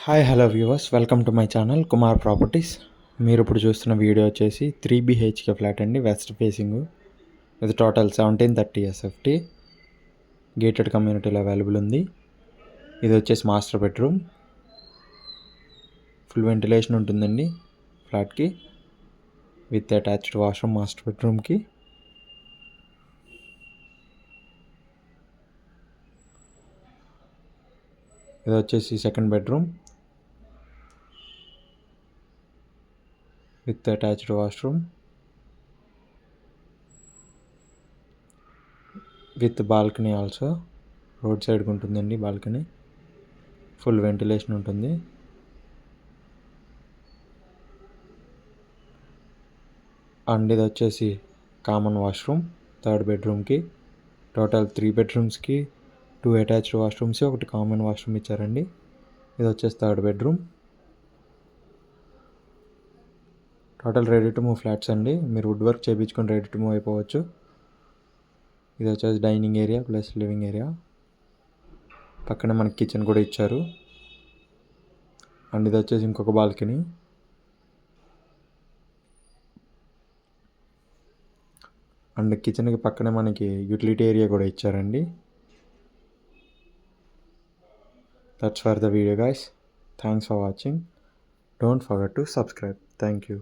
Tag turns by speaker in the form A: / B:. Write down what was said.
A: Hi hello viewers, welcome to my channel Kumar properties. మీరు ఇప్పుడు చూస్తున్న వీడియో వచ్చేసి 3 BHK ఫ్లాట్ అండి, వెస్ట్ ఫేసింగ్. ఇది టోటల్ 1730 SFT, గేటెడ్ కమ్యూనిటీలో అవైలబుల్ ఉంది. ఇది వచ్చేసి మాస్టర్ బెడ్రూమ్, ఫుల్ వెంటిలేషన్ ఉంటుందండి ఫ్లాట్కి, విత్ అటాచ్డ్ వాష్రూమ్ మాస్టర్ బెడ్రూమ్కి. ఇది వచ్చేసి second bedroom with attached washroom with balcony also. Road సైడ్కి ఉంటుందండి బాల్కనీ, ఫుల్ వెంటిలేషన్ ఉంటుంది. అండ్ ఇది వచ్చేసి కామన్ వాష్రూమ్ థర్డ్ బెడ్రూమ్కి. టోటల్ 3 బెడ్రూమ్స్కి 2 అటాచ్డ్ వాష్రూమ్స్, ఒకటి కామన్ వాష్రూమ్ ఇచ్చారండి. ఇది వచ్చేసి third bedroom. Total ready to move flats అండి, మీరు వుడ్ వర్క్ చేయించుకొని రెడీ టు మూవ్ అయిపోవచ్చు. ఇది వచ్చేసి dining area plus living area, పక్కనే మనకి కిచెన్ కూడా ఇచ్చారు. అండ్ ఇది వచ్చేసి ఇంకొక బాల్కనీ. అండ్ కిచెన్కి పక్కనే మనకి యూటిలిటీ ఏరియా కూడా ఇచ్చారండి. That's for the video guys. Thanks for watching. Don't forget to subscribe. Thank you.